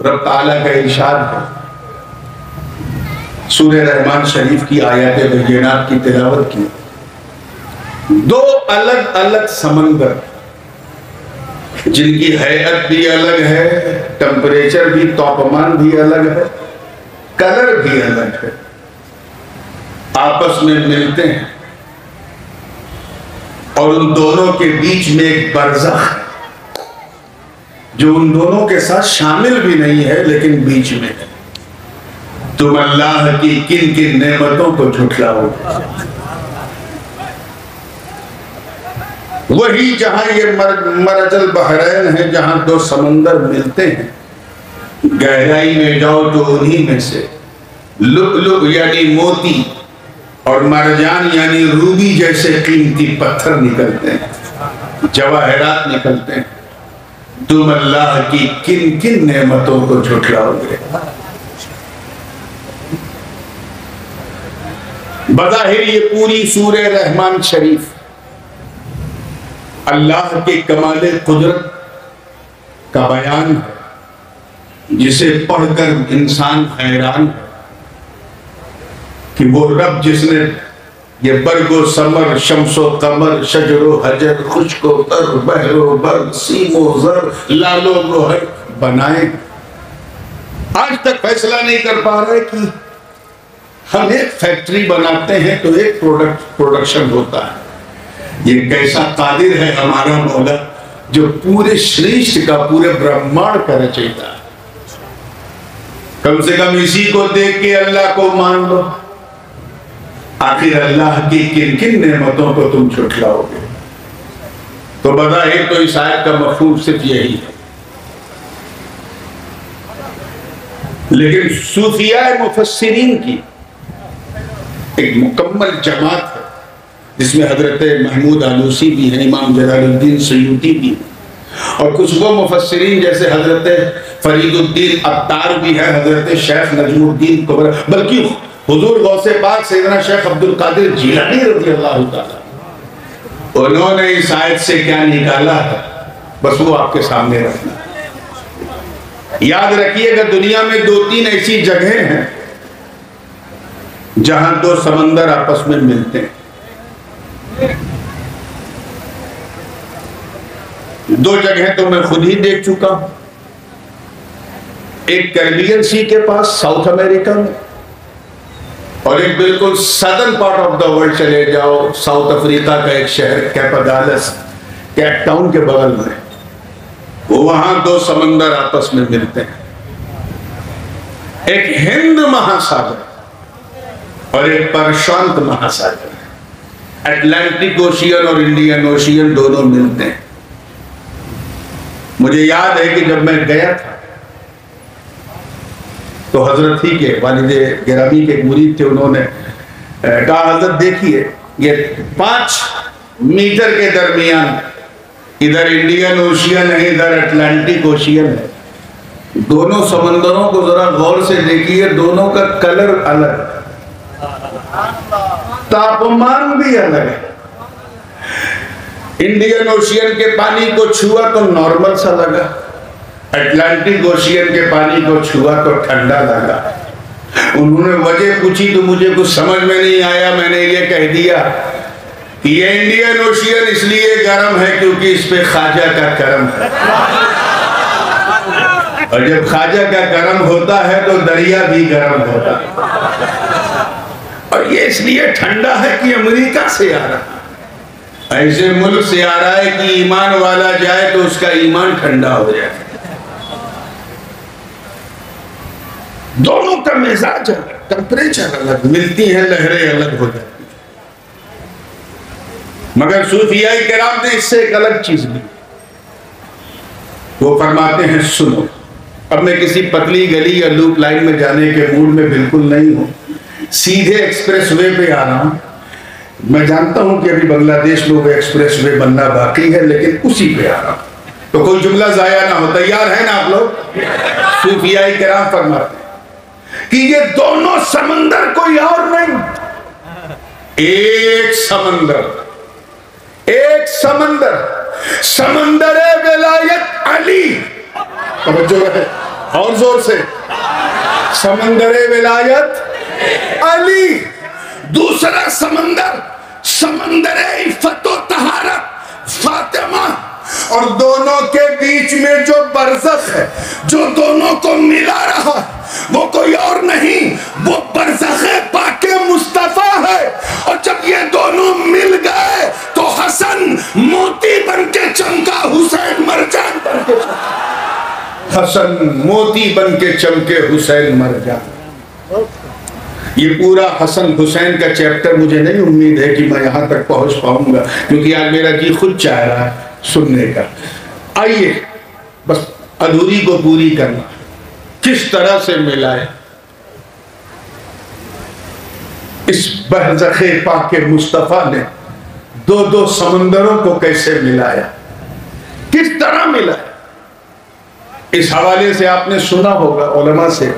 रब ताला का इरशाद है, सूरह रहमान शरीफ की आयत बैयिनात की तिलावत की। दो अलग अलग समंदर जिनकी हैयत भी अलग है, टेम्परेचर भी, तापमान भी अलग है, कलर भी अलग है, आपस में मिलते हैं और उन दोनों के बीच में एक बरज़ख है जो उन दोनों के साथ शामिल भी नहीं है लेकिन बीच में है। तुम अल्लाह की किन किन नेमतों को झुठलाओगे? वही जहां ये मरजल बहरैन है, जहां दो समंदर मिलते हैं, गहराई में जाओ तो उन्हीं में से लुअलुअ यानी मोती और मरजान यानी रूबी जैसे कीमती पत्थर निकलते हैं, जवाहरात निकलते हैं। तुम अल्लाह की किन किन नेमतों को झुठलाओगे? बज़ाहिर ये पूरी सूरह रहमान शरीफ अल्लाह के कमाले कुदरत का बयान है, जिसे पढ़कर इंसान हैरान है कि वो रब जिसने ये बरगो समर, शम्सो कमर, शजरो हजर, खुशको तर, बहरो बर, सीमो जर, लालो गोहर बनाए, आज तक फैसला नहीं कर पा रहे कि हम एक फैक्ट्री बनाते हैं तो एक प्रोडक्शन होता है। ये कैसा कादिर है हमारा मौला जो पूरे सृष्टि का, पूरे ब्रह्मांड का रचयिता। कम से कम इसी को देख के अल्लाह को मान लो। आखिर अल्लाह की किन किन नेमतों को तुम झुठलाओगे? तो बज़ाहिर तो इस आयत का मफ़हूम सिर्फ यही है, लेकिन सूफिया मुफस्सिरीन की एक मुकम्मल जमात है जिसमें हजरत महमूद आलूसी भी है, इमाम जलालुद्दीन सयूती भी है, और कुछ वो मुफस्सिरीन जैसे हजरत फरीदुद्दीन अत्तार भी है, हजरत शेख नजमुद्दीन कुबरा, बल्कि हुजूर गौसे पाक सैयदना शेख अब्दुल कादिर जिलानी रज़ी अल्लाह ताला, उन्होंने इस आयत से क्या निकाला है बस वो आपके सामने रखना। याद रखिएगा, दुनिया में दो तीन ऐसी जगह हैं जहां दो समंदर आपस में मिलते हैं। दो जगह तो मैं खुद ही देख चुका हूं, एक कैरिबियन सी के पास साउथ अमेरिका में, और एक बिल्कुल southern part of the world चले जाओ, साउथ अफ्रीका का एक शहर कैपाडालस, केप टाउन के बगल में, वहां दो समंदर आपस में मिलते हैं। एक हिंद महासागर और एक प्रशांत महासागर, अटलांटिक ओशियन और इंडियन ओशियन दोनों मिलते हैं। मुझे याद है कि जब मैं गया था तो हजरत ही के वालिद गिरामी के मुरीद थे, उन्होंने कहा हजरत देखिए ये 5 मीटर के दरमियान इधर इंडियन ओशियन है, इधर अटलांटिक ओशियन है, दोनों समंदरों को जरा गौर से देखिए, दोनों का कलर अलग, तापमान भी अलग है। इंडियन ओशियन के पानी को छुआ तो नॉर्मल सा लगा, अटलांटिक ओशियन के पानी को छुआ तो ठंडा लगा। उन्होंने वजह पूछी तो मुझे कुछ समझ में नहीं आया, मैंने ये कह दिया कि ये इंडियन ओशियन इसलिए गर्म है क्योंकि इस पे ख्वाजा का करम है, और जब ख्वाजा का करम होता है तो दरिया भी गर्म होता है, और ये इसलिए ठंडा है कि अमेरिका से आ रहा है, ऐसे मुल्क से आ रहा है कि ईमान वाला जाए तो उसका ईमान ठंडा हो जाए। दोनों का मिजाज अलग, टेम्परेचर अलग, मिलती हैं लहरें अलग हो जाती हैं। मगर सूफियाए किराम ने इससे एक अलग चीज ली, वो फरमाते हैं सुनो, अब मैं किसी पतली गली या लूप लाइन में जाने के मूड में बिल्कुल नहीं हूं, सीधे एक्सप्रेस वे पे आ रहा हूं। मैं जानता हूं कि अभी बांग्लादेश में वो एक्सप्रेस वे बनना बाकी है, लेकिन उसी पे आ रहा हूं, तो कोई जुमला जाया ना हो। तैयार है ना आप लोग? सूफियाए किराम फरमाते हैं कि ये दोनों समंदर कोई और नहीं, एक समंदर, एक समंदर, समंदर विलायत अली। तवज्जो है, और जोर से, समंदरे विलायत अली। दूसरा समंदर, समंदरे इफ़्फ़त व तहारत फातिमा। और दोनों के बीच में जो बरज़ख है, जो दोनों को मिला रहा, वो कोई और नहीं, वो बरज़ख़े पाके मुस्तफ़ा है। और जब ये दोनों मिल गए तो हसन मोती बन के चमका, हुसैन मरजान बन के चमका। हसन मोती बन के चमके, हुसैन मरजान। ये पूरा हसन हुसैन का चैप्टर मुझे नहीं उम्मीद है कि मैं यहाँ तक पहुँच पाऊंगा, क्योंकि आज मेरा जी खुद चाह रहा है सुनने का। आइए बस अधूरी को पूरी करना, किस तरह से मिलाए इस बरज़ख़े पाके मुस्तफ़ा ने दो दो समंदरों को कैसे मिलाया, किस तरह मिलाया। इस हवाले से आपने सुना होगा उलमा से,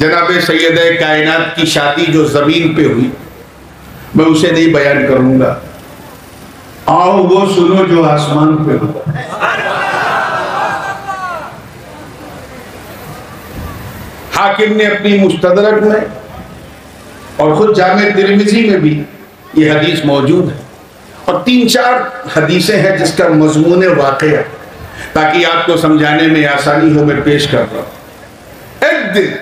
जनाब सैयद कायनात की शादी जो जमीन पे हुई, मैं उसे नहीं बयान करूंगा, आओ वो सुनो जो आसमान पे हुआ। हाकिम ने अपनी मुस्तदरक में और खुद जामे तिरमिज़ी में भी ये हदीस मौजूद है, और 3-4 हदीसें हैं जिसका मज़मून वाक़या, ताकि आपको समझाने में आसानी हो, मैं पेश कर रहा हूं। एक दिन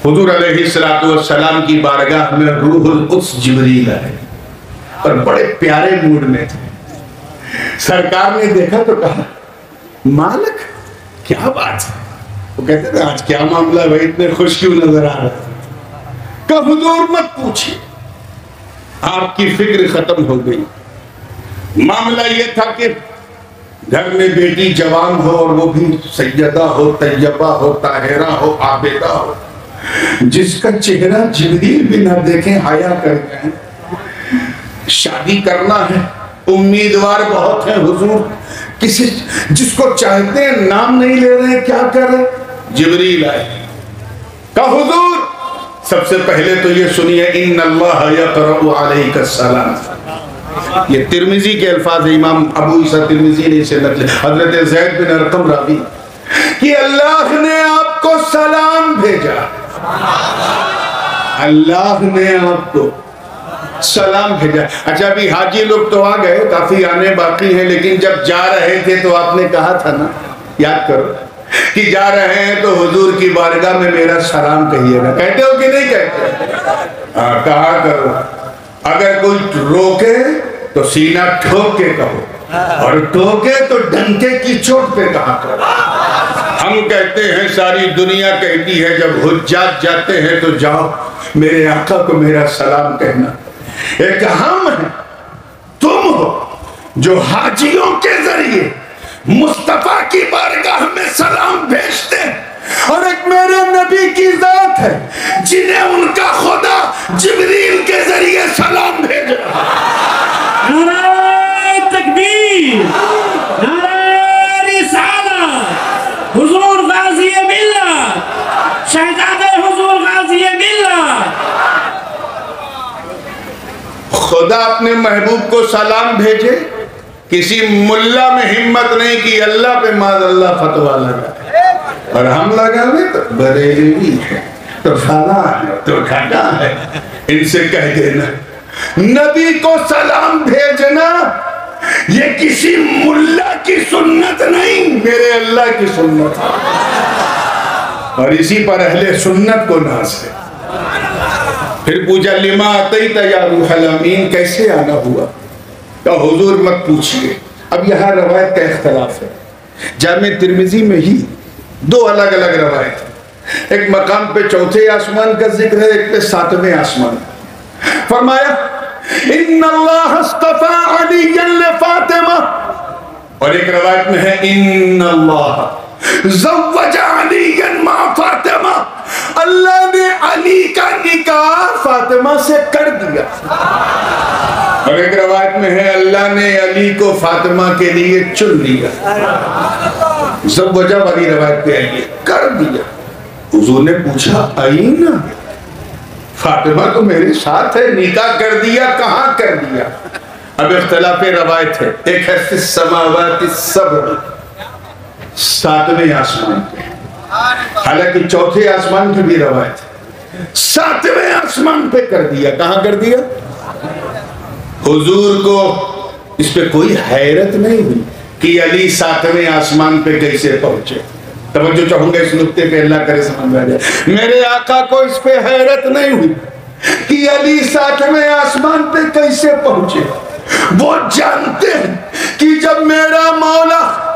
हुज़ूर अलैहिस्सलातु वस्सलाम की बारगाह में रूहुल क़ुद्स जिब्रील आए और बड़े प्यारे मूड में थे। सरकार ने देखा तो कहा, मालिक क्या बात है? वो कहते थे, आज क्या मामला भाई, इतने खुश क्यों नजर आ रहे थे? कहा हुजूर मत पूछिए, आपकी फिक्र खत्म हो गई। मामला ये था कि घर में बेटी जवान हो, और वो भी सैयदा हो, तैयबा हो, ताहिरा हो, आबिदा हो, जिसका चेहरा जिब्रील भी ना देखें हाया कर गए। शादी करना है, उम्मीदवार बहुत हैं हुजूर, किसी जिसको चाहते हैं नाम नहीं ले रहे, क्या करें? जिब्रील आए, कहा हुजूर सबसे पहले तो ये सुनिए, इन्नल्लाह यक़रउ अलैका सलाम। ये तिरमिजी के अल्फाज है, इमाम अबू ईसा तिरमिजी ने इसे नकल, हजरत ज़ैद बिन अरक़म रावी, कि अल्लाह ने आपको सलाम भेजा, अल्लाह ने आपको सलाम भेजा। अच्छा, अभी हाजी लोग तो आ गए, काफी आने बाकी हैं, लेकिन जब जा रहे थे तो आपने कहा था ना, याद करो, कि जा रहे हैं तो हुजूर की बारगाह में मेरा सलाम कहिएगा। कहते हो कि नहीं कहते? हाँ, कहा करो। अगर कोई रोके तो सीना ठोक के कहो, और टोके तो डंके की चोट पे कहा करो। हम कहते हैं, सारी दुनिया कहती है, जब हुज्जात जाते हैं तो जाओ मेरे आका को मेरा सलाम कहना। एक हम हैं, तुम हो, जो हाजियों के जरिए मुस्तफा की बारगाह में सलाम भेजते हैं, और एक मेरे नबी की जात है जिन्हें उनका खुदा जिब्रील के जरिए सलाम भेज रहा है। नारे तकबीर, नारे रिसालत, हुजूर गाज़ी मिल्लत, शहजादे हुजूर गाज़ी मिल्लत। खुदा अपने महबूब को सलाम भेजे, किसी मुल्ला में हिम्मत नहीं कि अल्लाह पे माज़अल्लाह फतवा लगा, और हम लगावे तो बरेलवी है, तो फला है, तो घटा है। इनसे कह देना, नबी को सलाम भेजना ये किसी मुल्ला की सुन्नत नहीं, मेरे अल्लाह की सुन्नत है, और इसी पर अहले सुन्नत को नाज है। फिर पूछा, लिमा अतैता या रूहल अमीन, कैसे आना हुआ? तो हुजूर मत पूछिए। अब यहाँ रवायत का इख्तलाफ है, जामे तिरमिजी में ही 2 अलग अलग रवायत है। एक मकाम पे 4थे आसमान का जिक्र है, एक पे 7वें आसमान। फरमाया, इन्नल्लाह अस्तफा अलिय्यन लिफातिमा, और एक रवायत में है, इन्नल्लाह ज़व्वजा अलिय्यन मा फातिमा, अल्लाह ने अली का निकाह फातिमा से कर दिया। और एक रवायत में है, अल्लाह ने अली को फातिमा के लिए चुन लिया। ज़व्वजा वाली रवायत पे है, कर दिया। हुजूर ने पूछा, आईना, फातिमा तो मेरे साथ है, निकाह कर दिया, कहाँ कर दिया? अब इख्तिलाफ रवायत है, एक है फिस समावाति सब्र, 7वें आसमान पे, हालांकि चौथे आसमान की भी रवायत है, 7वें आसमान पे कर दिया। कहां कर दिया? हुजूर को इस पे कोई हैरत नहीं हुई कि अली 7वें आसमान पे कैसे पहुंचे। तवज्जो चाहूंगा इस नुक्ते पे, अल्लाह करे समझ में आ जाए। मेरे आका को इस पे हैरत नहीं हुई कि अली 7वें आसमान पे कैसे पहुंचे। वो जानते हैं कि जब मेरा मौला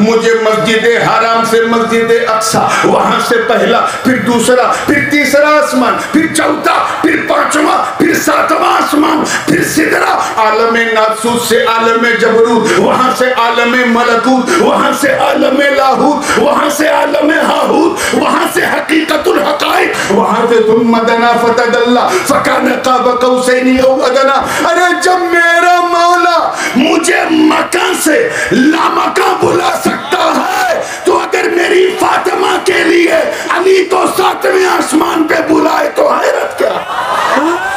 मुझे मस्जिद हराम से मस्जिद अक्सा, वहां से पहला, फिर दूसरा, फिर तीसरा आसमान, फिर चौथा, फिर पांचवा, फिर 7वां आसमान, फिर सिदरा, आलम नासूस से आलम जबरूत, वहां से आलम मलकूत, वहां से आलम लाहूत, वहां से आलम हाहूत, वहां से हकीकतुल हकाइक, वहां से तुम मदना फतदल्ला फकान काब कौसैनी औ अदना। अरे जब मेरा मौला मुझे मकान से लामकान बुला सकता है, तो अगर मेरी फातिमा के लिए अली को 7वें आसमान पे बुलाए तो हैरत क्या।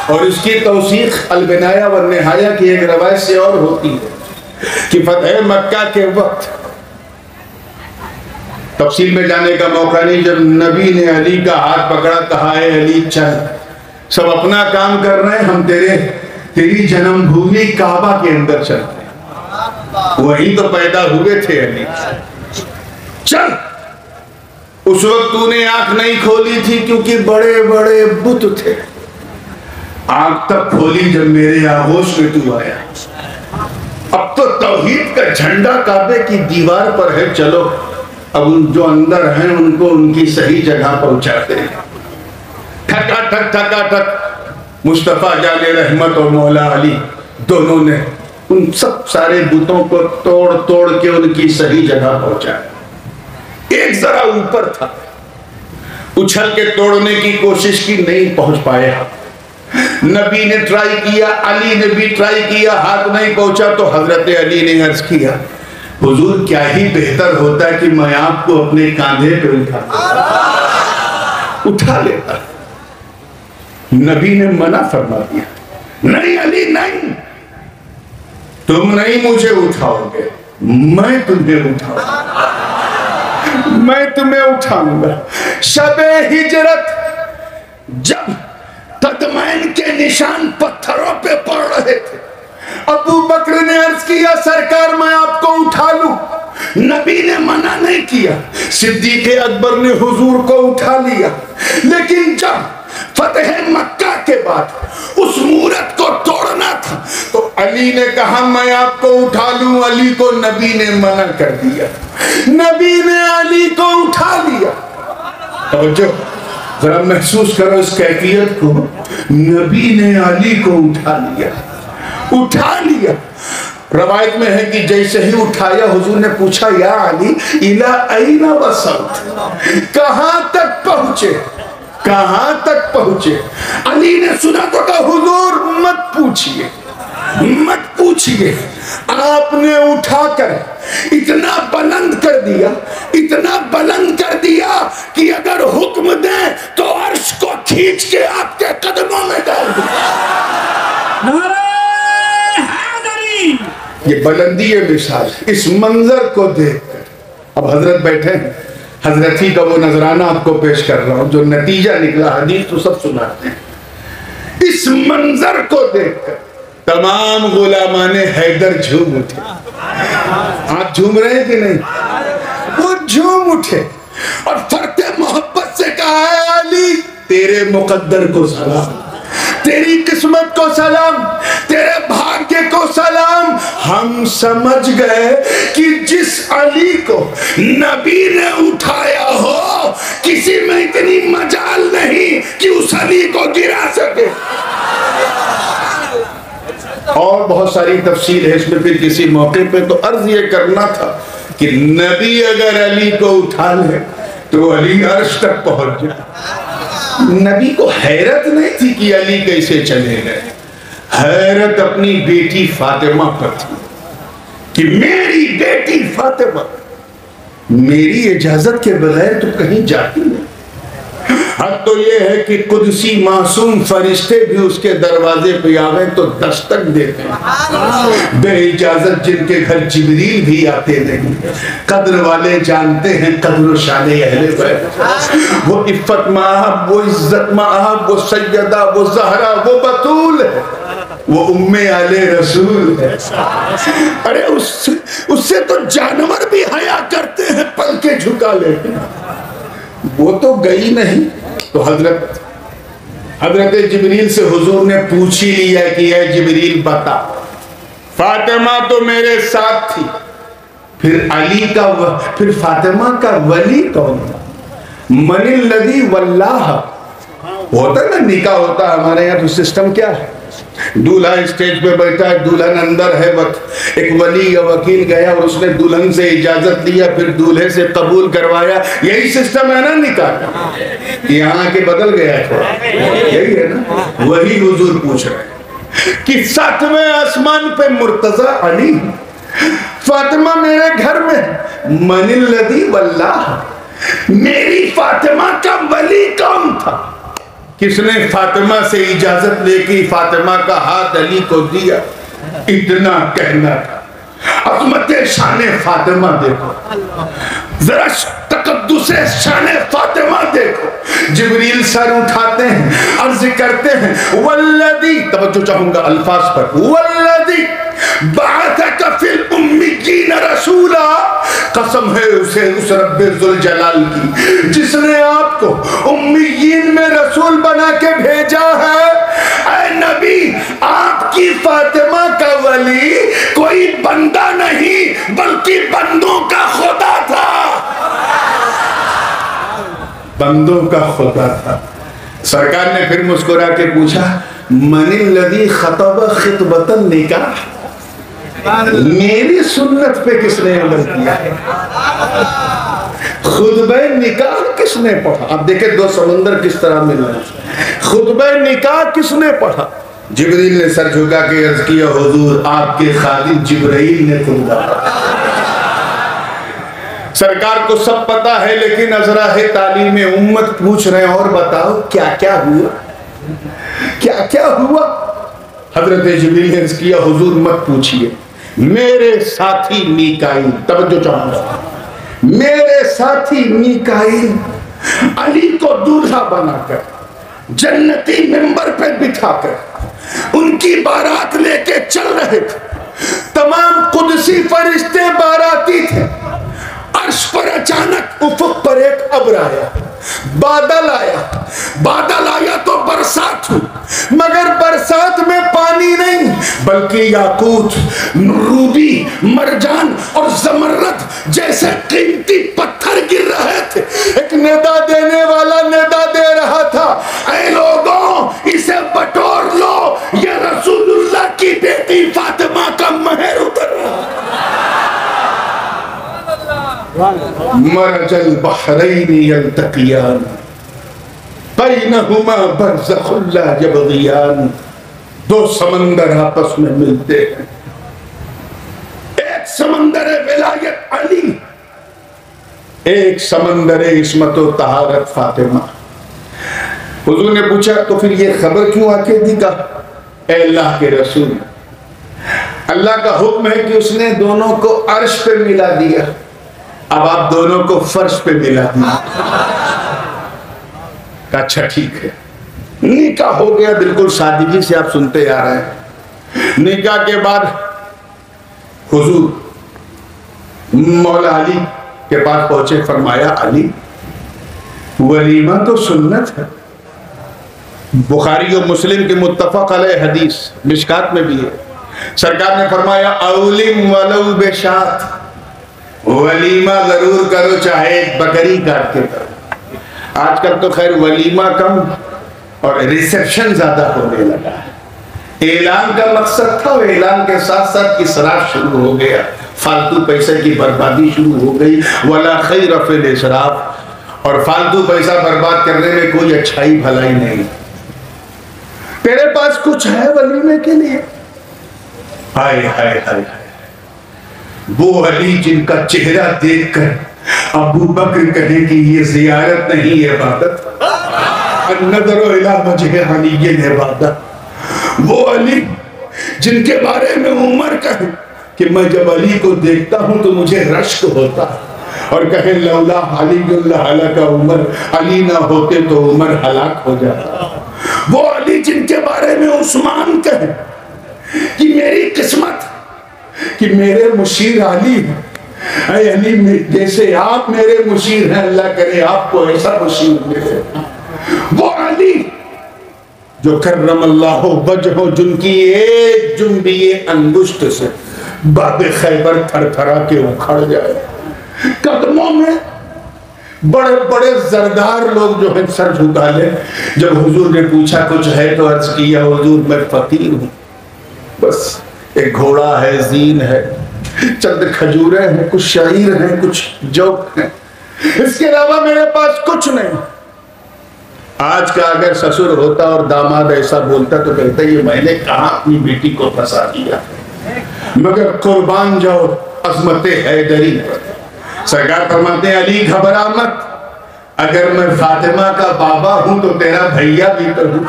और इसकी तौसीख अल-बिनाया व निहाया की एक रवायत से और होती है कि फतह मक्का के वक्त, तफसील में जाने का मौका नहीं, जब नबी ने अली का हाथ पकड़ा, कहा है अली चल, सब अपना काम कर रहे हैं, हम तेरी जन्मभूमि काबा के अंदर चलते हैं, वहीं तो पैदा हुए थे अली, चल। उस वक्त तूने आंख नहीं खोली थी क्योंकि बड़े बड़े बुत थे, आंख तब खोली जब मेरे आगोश में तू आया। अब तो तौहीद का झंडा काबे की दीवार पर है, चलो अब जो अंदर हैं उनको उनकी सही जगह पहुंचाते हैं। ठक मुस्तफा जाने रहमत और मौला अली दोनों ने उन सब सारे बुतों को तोड़ तोड़ के उनकी सही जगह पहुंचाया। एक जरा ऊपर था, उछल के तोड़ने की कोशिश की, नहीं पहुंच पाया। नबी ने ट्राई किया, अली ने भी ट्राई किया, हाथ नहीं पहुंचा तो हजरत अली ने अर्ज किया, हुजूर क्या ही बेहतर होता है कि मैं आपको अपने कांधे पे उठा लेता। नबी ने मना फरमा दिया, नहीं अली नहीं, तुम नहीं मुझे उठाओगे, मैं तुम्हें उठाऊंगा, मैं तुम्हें उठाऊंगा। शबे हिजरत जब कदमैन के निशान पत्थरों पे पड़ रहे थे, अबू बकर ने अर्ज किया, सरकार मैं आपको उठा लूं। नबी ने मना नहीं किया, सिद्दीक़ अकबर ने हुजूर को उठा लिया। लेकिन जब फतेह मक्का के बाद उस मूरत को तोड़ना था तो अली ने कहा मैं आपको उठा लूं, अली को नबी ने मना कर दिया। नबी ने अली को उठा लिया। तो जो जरा महसूस करो इस कैफियत को, नबी ने अली को उठा लिया। रवायत में है कि जैसे ही उठाया हुजूर ने पूछा, या अली इला ऐना वसल्त, कहां तक पहुंचे, कहां तक पहुंचे। अली ने सुना तो कहा, हुजूर मत पूछिए, मत पूछिए, आपने उठाकर इतना बुलंद कर दिया, इतना बुलंद कर दिया कि अगर हुक्म दे तो अर्श को खींच के आपके कदमों में डाल दूं। ये बुलंदी है मिसाल। इस मंजर को देखकर अब हजरत बैठे हैं, हजरत ही का वो नजराना आपको पेश कर रहा हूं, जो नतीजा निकला हदीस तो सब सुनाते हैं। इस मंजर को देखकर तमाम गुलामाने हैदर झूम उठे। आप झूम रहे हैं कि नहीं? वो झूम उठे और फरते मोहब्बत से कहा, है अली तेरे मुकद्दर को सलाम, तेरी किस्मत को सलाम, तेरे भाग्य को सलाम। हम समझ गए कि जिस अली को नबी ने उठाया हो, किसी में इतनी मजाल नहीं कि उस अली को गिरा सके। और बहुत सारी तफसील है इसमें, फिर किसी मौके पे तो अर्ज ये करना था कि नबी अगर अली को उठा ले तो अली अर्श तक पहुंच जाए। नबी को हैरत नहीं थी कि अली कैसे चले गए, हैरत अपनी बेटी फातिमा पर थी कि मेरी बेटी फातिमा मेरी इजाजत के बगैर तो कहीं जाती नहीं। हद तो ये है कि कुदसी मासूम फरिश्ते भी उसके दरवाजे पे आवे तो दस्तक देते हैं। बेइजाजत जिनके घर जिब्रील भी आते नहीं। कद्र वाले जानते हैं कद्र शाने अहले बैत। वो इफ्फत माहब, वो इज्जत माहब, वो सैयदा, वो जहरा, वो बतूल है, वो उम्मे आले रसूल है। अरे उससे तो जानवर भी हया करते हैं, पलके झुका लेते हैं। वो तो गई नहीं तो हजरत जिब्रील से हुजूर ने पूछ ही लिया कि ऐ जिब्रील बता, फातिमा तो मेरे साथ थी, फिर अली का फिर फातिमा का वली कौन था? मनिल लदी वल्लाह होता है ना, निकाह होता है हमारे यहाँ। तो सिस्टम क्या है, दूल्हा स्टेज पे बैठा है, दुल्हन अंदर है, एक वली या वकील गया और उसने दुल्हन से इजाजत लिया, फिर दूल्हे से कबूल करवाया। यही सिस्टम है ना निकाह। यहाँ के बदल गया थोड़ा, यही है ना। वही हुजूर पूछ रहे हैं कि 7वें आसमान पे मुर्तजा अली, फातिमा मेरे घर में, मनिल लदी वल्लाह, मेरी फातिमा का वली कौन था? किसने फातिमा से इजाजत लेके फातिमा का हाथ अली को दिया? इतना कहना था। अज़मत शाने फातिमा देखो, जरा तकद्दुसे शाने फातिमा देखो। जिब्रील सर उठाते हैं, अर्ज करते हैं, वल्लदी, तवज्जो चाहूंगा अल्फाज पर, वल्लदी बाअतका फिल उम्मिय्यीन रसूला, कसम है उसे उस रब्बे जुल जलाल की जिसने आपको उम्मियीन में रसूल बना के भेजा है। ऐ नबी, आपकी फातिमा का वली कोई बंदा नहीं बल्कि बंदों का खुदा था, बंदों का खुदा था। सरकार ने फिर मुस्कुरा के पूछा, मनिल लदी खतब खितबतन निकाह, मेरी सुन्नत पे किसने अमल किया है? खुतबे निकाह किसने पढ़ा? अब देखे दो समंदर किस तरह मिल रहे हैं। खुतबे निकाह किसने पढ़ा? जिब्रील ने सर झुका के अर्ज किया, हुजूर आपके खालिद जिब्रील ने खुतबा पढ़ा। सरकार को सब पता है, लेकिन अज़राए तालीम उम्मत पूछ रहे हैं, और बताओ क्या क्या हुआ, क्या क्या हुआ? हजरत जिब्रील ने अर्ज किया, हुजूर मत पूछिए, मेरे साथी मीकाईल, तवज्जो चाहूंगा, मेरे साथी मीकाईल अली को दूल्हा बनाकर जन्नती मिंबर पे बिठाकर उनकी बारात लेके चल रहे थे। तमाम कुदसी फरिश्ते बाराती थे। अर्श पर अचानक उफुक पर एक अब्र आया, बादल आया, बादल आया तो बरसात हुई, मगर बरसात में पानी नहीं बल्कि याकूत, रूबी, मरजान और जमरद जैसे कीमती पत्थर गिर रहे थे। एक निदा देने वाला निदा दे रहा था, ऐ लोगों इसे बटोर लो, ये रसूलुल्लाह की बेटी फातिमा का महर उतर रहा। मरजल बहरैन यल्तक़ियान बैनहुमा बरज़ख़ुन ला यबग़ियान, दो समंदर आपस में मिलते हैं। एक समंदर विलायत अली, एक समंदर इस्मत व तहारत फातिमा। हुजूर ने पूछा, तो फिर ये खबर क्यों आके दी? कहा, ऐ अल्लाह के रसूल, अल्लाह का हुक्म है कि उसने दोनों को अर्श पे मिला दिया, अब आप दोनों को फर्श पे मिला दिया। अच्छा ठीक है, निकाह हो गया, बिल्कुल सादगी से आप सुनते आ रहे हैं। निकाह के बाद हुजूर मौला अली के पास पहुंचे, फरमाया, अली वलीमा तो सुन्नत है, बुखारी और मुस्लिम के मुत्तफक अलैह हदीस, मिशकात में भी है। सरकार ने फरमाया, औलिम वलौ बेशात, वलीमा जरूर करो चाहे बकरी काट के करो। आजकल तो खैर वलीमा कम और रिसेप्शन ज्यादा होने लगा है। ऐलान का मकसद था, ऐलान के साथ साथ इसराफ शुरू हो गया, फालतू पैसे की बर्बादी शुरू हो गई। वला खैर फिल इसराफ, और फालतू पैसा बर्बाद करने में कोई अच्छाई भलाई नहीं। तेरे पास कुछ है वलीमे के लिए? हाय हाय हाय, वो अली जिनका चेहरा देखकर अबू बकर कहे कि ये जियारत नहीं, ये इबादत। अन्नज़रु इला वजहि अली इबादा, वो अली जिनके बारे में उमर कहे कि मैं जब अली को देखता हूं तो मुझे रश्क होता है, और कहे लौला अली का उमर, अली ना होते तो उमर हलाक हो जाता। वो अली जिनके बारे में उस्मान कहे कि मेरी किस्मत कि मेरे मुशीर अली है, ऐ अली जैसे आप मेरे मुशीर हैं, अल्लाह करे आपको ऐसा मुशीर मिले। वो अली जो करमल्लाहु वजहो, जिनकी एक जुम्बिए अंगुष्ठ से बाबे खैबर थरथरा के उखड़ जाए, कदमों में बड़े बड़े जरदार लोग जो है सर झुका ले। जब हुजूर ने पूछा कुछ है तो अर्ज किया, हुजूर मैं फकीर हूं, बस एक घोड़ा है, जीन है, चंद खजूरें हैं, कुछ शायर हैं, कुछ जोक हैं, इसके अलावा मेरे पास कुछ नहीं। आज का अगर ससुर होता और दामाद ऐसा बोलता तो कहता ये मैंने कहा अपनी बेटी को फंसा दिया, मगर कुर्बान जाओ अजमत हैदरी पर। सरकार फरमाते हैं अली घबरा मत, अगर मैं फातिमा का बाबा हूं तो तेरा भैया भी तो हूं,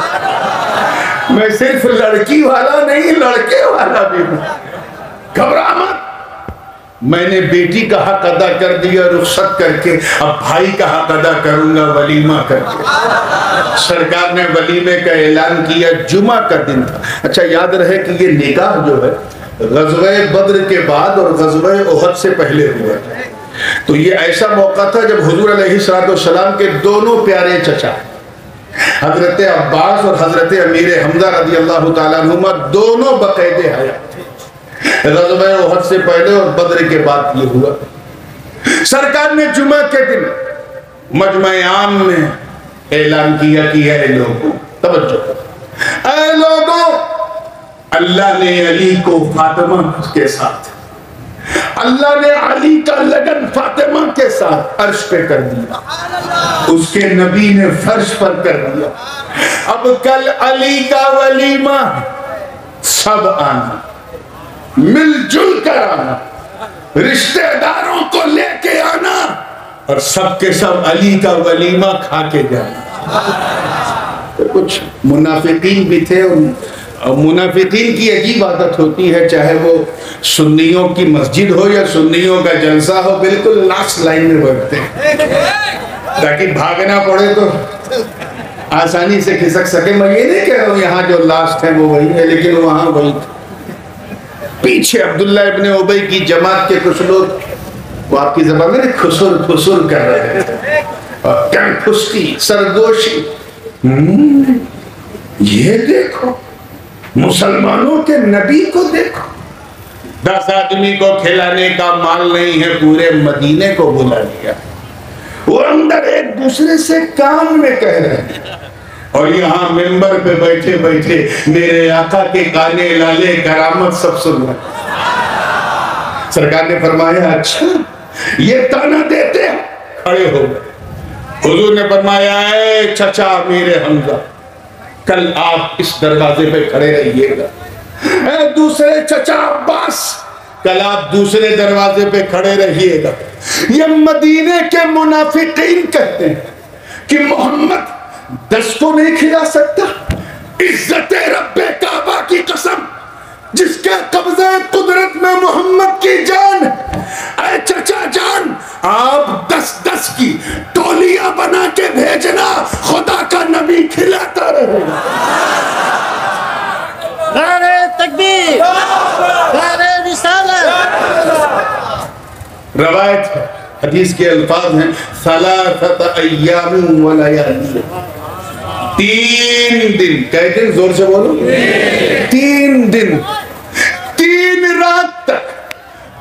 मैं सिर्फ लड़की वाला नहीं लड़के वाला भी हूं, घबरा मत। मैंने बेटी का हक अदा कर दिया रुखसत करके, अब भाई का हक अदा करूंगा वलीमा करके। सरकार ने वलीमे का ऐलान किया, जुमा का दिन था। अच्छा याद रहे कि ये निकाह जो है ग़ज़वे बद्र के बाद और ग़ज़वे उहद से पहले हुआ था, तो ये ऐसा मौका था जब हुजूर अलैहिस्सलाम के दोनों प्यारे चचा हजरत अब्बास और हजरत अमीर हमजा रज़ी अल्लाह ताला अन्हुमा दोनों बाकायदे हयात थे। ग़ज़वे उहद से पहले और बद्र के बाद ये हुआ। सरकार ने जुमा के दिन मजमे आम में ऐलान किया कि ऐ लोगों, तवज्जो, ऐ लोगों, अल्लाह ने अली को फातिमा के साथ, अल्लाह ने अली का लगन फातिमा के साथ अर्श पे कर दिया, उसके नबी ने फर्श पर कर दिया। अब कल अली का वलीमा, सब आना, मिलजुल कर आना, रिश्तेदारों को लेके आना और सबके सब अली का वलीमा खा के जाना। तो कुछ मुनाफिकीन भी थे, और मुनाफिकीन की अजीब आदत होती है, चाहे वो सुन्नियों की मस्जिद हो या सुन्नियों का जलसा हो, बिल्कुल लास्ट लाइन में बैठते हैं ताकि भागना पड़े तो आसानी से खिसक सके। मैं ये नहीं कह रहा हूँ यहाँ जो लास्ट है वो वही है, लेकिन वहां वही पीछे अब्दुल्ला इब्ने उबई की जमात के कुछ लोग, वो आपकी ज़बान में खुसुर खुसुर कर रहे थे और कंफुस्ती सरगोशी, ये देखो मुसलमानों के नबी को देखो, 10 आदमी को खिलाने का माल नहीं है, पूरे मदीने को बुला लिया। वो अंदर एक दूसरे से कान में कह रहे हैं, और यहाँ मेंबर पे बैठे बैठे मेरे आका के गाने लाले करामत सब सुन रहे। सरकार ने फरमाया अच्छा ये ताना देते हैं, खड़े हो गए। हुजूर ने फरमाया ऐ चचा मेरे हमजा, कल आप इस दरवाजे पे खड़े रहिएगा। ऐ दूसरे चचा अब्बास, कल आप दूसरे दरवाजे पे खड़े रहिएगा। ये मदीने के मुनाफिकीन कहते हैं कि मोहम्मद 10 को नहीं खिला सकता। इज्जत रब्बे काबा की कसम, जिसके कब्जे कुदरत में मोहम्मद की जान, ऐ चचा जान आप 10-10 की टोलियां बना के भेजना, खुदा का नबी खिलाता रहेगा। नारे तकबीर, नारे रिसालत। रवायत है, हदीस के अल्फाज हैं सलासत अय्याम व लयाली, 3 दिन, कै दिन, जोर से बोलो, 3 दिन 3 रात तक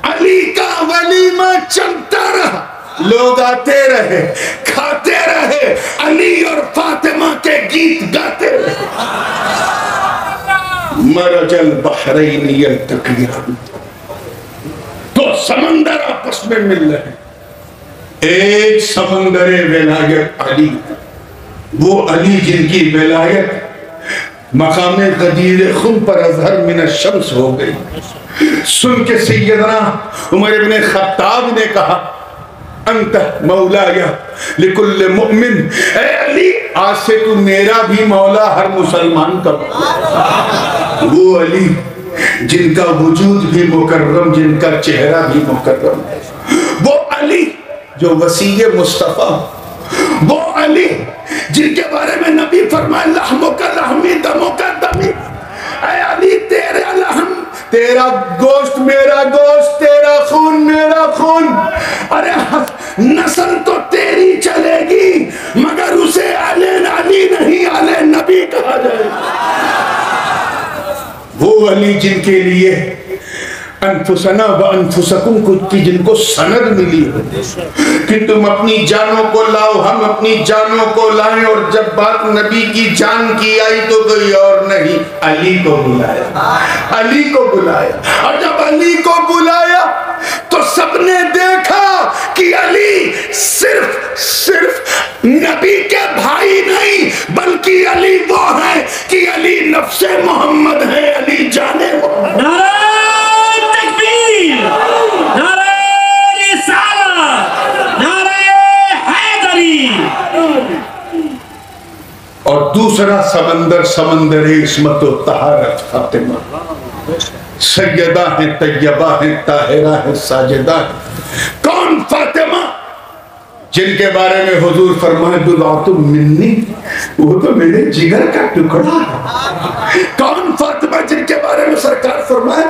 अली का वलीमा चलता रहा, लोग आते रहे, खाते रहे, अली और फातिमा के गीत गाते रहे। मरजल बहरैन यल्तक़ियान, तो समंदर आपस में मिल रहे। एक समंदरे विलायत अली, वो अली जिनकी विलायत मकामे गदीर खुम पर अजहर मिन शम्स हो गई। सुन के सैयदना उमर इब्ने खत्ताब ने कहा अंत मौलाया लिकुल्ल मुमिन, ए अली आज से तू मेरा भी मौला, हर मुसलमान का। वो अली जिनका वजूद भी मुकर्रम, जिनका चेहरा भी मुकर्रम, वो अली जो वसीय मुस्तफा, वो अली जिनके बारे में नबी फरमाए लहमो का लहमी दमो का दमी। ऐ अली तेरा लहम तेरा गोश्त मेरा गोश्त, तेरा खून मेरा खून। अरे नस्ल तो तेरी चलेगी मगर उसे अले अली नहीं अले नबी कहा जाए। वो अली जिनके लिए अनफुसना व अनफुसकुम की जिनको सनद मिली हो कि तुम अपनी जानों को लाओ, हम अपनी जानों को लाएं, और जब बात नबी की जान की आई तो कोई और नहीं, अली को बुलाया, अली को बुलाया। और जब अली को बुलाया तो सबने देखा कि अली सिर्फ नबी के भाई नहीं, बल्कि अली वो है कि अली नफ्से मोहम्मद है, अली जाने मोहम्मद। नारे तकबीर, नारे रिसालत, नारे हैदरी। और दूसरा समंदर, समंदर इस्मत व तहारत फातिमा, सैयदा है, तैयबा है, ताहिरा है, साजिदा है। कौन फातिमा? जिनके बारे में हुजूर फरमाए बिदअतुम मिन्नी, वो तो मेरे जिगर का टुकड़ा है। कौन फातिमा? जिनके बारे में सरकार फरमाए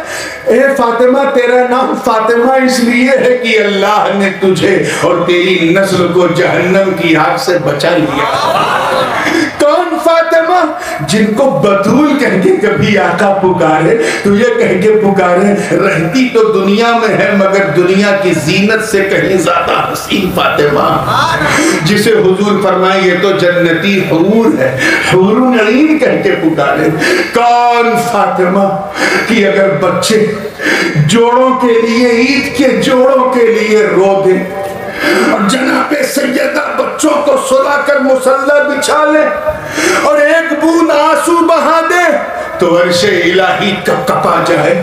ए फातिमा तेरा नाम फातिमा इसलिए है कि अल्लाह ने तुझे और तेरी नस्ल को जहन्नम की आग से बचा लिया। कौन फातिमा? जिनको बतूल कह के कभी आका पुकारे, तुझे कह के पुकारे, रहती तो दुनिया में है मगर दुनिया की जीनत से कहीं ज्यादा हसीन फातिमा, जिसे हुजूर फरमाए ये तो जन्नती हूर है, हूरुन अईन कह के पुकारे। कौन फातिमा कि अगर बच्चे जोड़ों के लिए, ईद के जोड़ों के लिए रो दे और जनाबे सैयदा बच्चों को सुलाकर मुसल्ला बिछा ले और एक बूंद आंसू बहा दे तो अर्शे इलाही कपकपा जाए,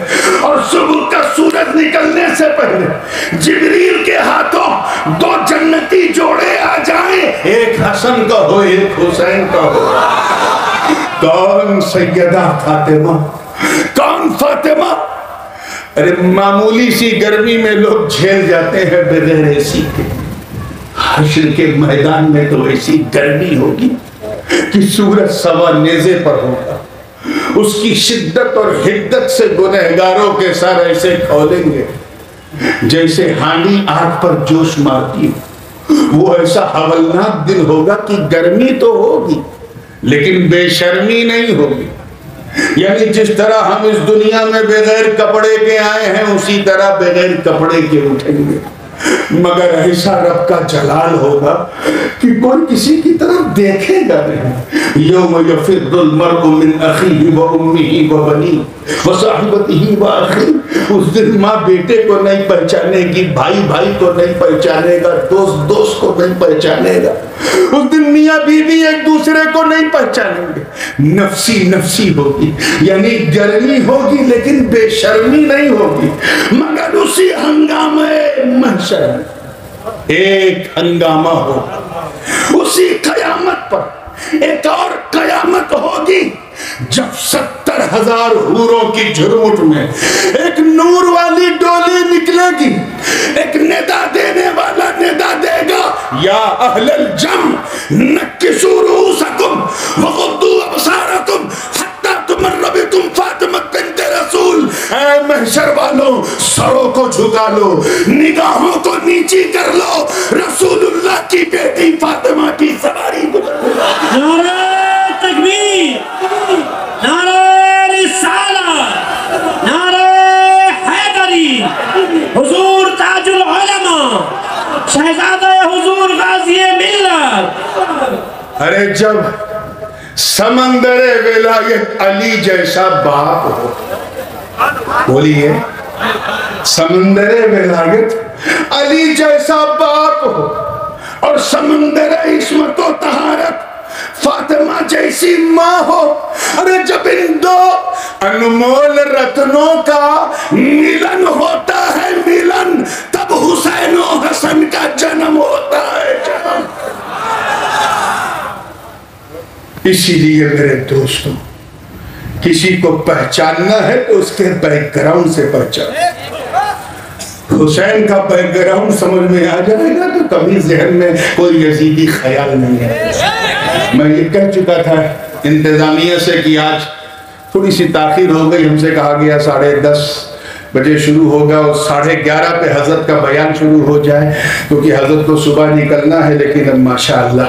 और सुबह का सूरज निकलने से पहले जिब्रील के हाथों दो जन्नती जोड़े आ जाएं, एक हसन का हो एक हुसैन का हो। कौन सैयदा फातिमा? कौन फातिमा? अरे मामूली सी गर्मी में लोग झेल जाते हैं बगैर एसी के, हश्र के मैदान में तो ऐसी गर्मी होगी कि सूरज सवा नेज़े पर होगा, उसकी शिद्दत और हिद्दत से गुनहगारों के सर ऐसे खोलेंगे जैसे हांडी आग पर जोश मारती हो। वो ऐसा हवलनाक दिन होगा कि गर्मी तो होगी लेकिन बेशर्मी नहीं होगी। यानी जिस तरह हम इस दुनिया में बगैर कपड़े के आए हैं उसी तरह बगैर कपड़े के उठेंगे, मगर ऐसा रब का जलाल होगा कि कोई किसी की तरफ देखेगा नहीं। यौम यफिर्रुल मर्उ मिन अखीही व उम्मिही व बनीही व साहिबतिही व अखीही। उस दिन माँ बेटे को नहीं पहचानेगी, भाई भाई को नहीं पहचानेगा, दोस्त दोस्त को नहीं पहचानेगा। उस दिन मियाँ बीवी एक दूसरे को नहीं पहचानेंगे, नफसी नफसी होगी। यानी गर्मी होगी लेकिन बेशर्मी नहीं होगी। मगर उसी हंगामे महशर में एक हंगामा हो, उसी कयामत पर एक और कयामत होगी जब 70,000 हूरों की झुरमुट में एक नूर वाली डोली निकलेगी। एक निदा देने वाला निदा देगा, या अहलल जम नक्किसू रूसकुम वगुद्दू अबसारकुम हत्ता तुमर्र बिकुम फातिमा बिन्त रसूल। ऐ महशर वालों, सरों को झुका लो, निगाहों को नीची कर लो, रसूलुल्लाह की बेटी फातिमा की सवारी नारे तकबीर, नारे रिसालत, नारे हैदरी। हुजूर ताजुल उलमा, शहजादा हुजूर गाज़ी मिल्लत। अरे जब समंदरे विलायत अली जैसा बाप हो, बोलिए समंदरे विलायत अली जैसा बाप हो और समंदरे इस्मत व तहारत फातिमा जैसी माँ हो। अरे जब इन दो अनमोल रत्नों का मिलन होता है, मिलन, तब हुसैन और हसन का जन्म होता है जन्म। इसीलिए मेरे दोस्तों, किसी को पहचानना है तो उसके बैकग्राउंड से पहचान। हुसैन का बैकग्राउंड समझ में आ जाएगा तो कभी जहन में कोई यजीदी ख्याल नहीं है। मैं ये कह चुका था इंतजामिया से कि आज थोड़ी सी ताखीर हो गई, हमसे कहा गया 10:30 बजे शुरू होगा और 11:30 पे हजरत का बयान शुरू हो जाए, क्योंकि हजरत को सुबह निकलना है। लेकिन अब माशाअल्लाह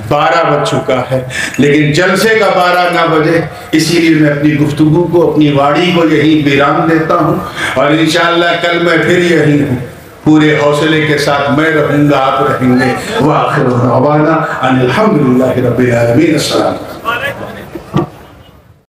12 बज चुका है, लेकिन जलसे का 12 ना बजे, इसीलिए मैं अपनी गुफ्तगू को, अपनी वाणी को यहीं विराम देता हूँ। और इंशाअल्लाह कल मैं फिर यहीं हूँ, पूरे हौसले के साथ मैं रहूँगा, आप रहेंगे। वाखिर दअवाना अनिल हम्दुलिल्लाहि रब्बिल आलमीन। अस्सलाम।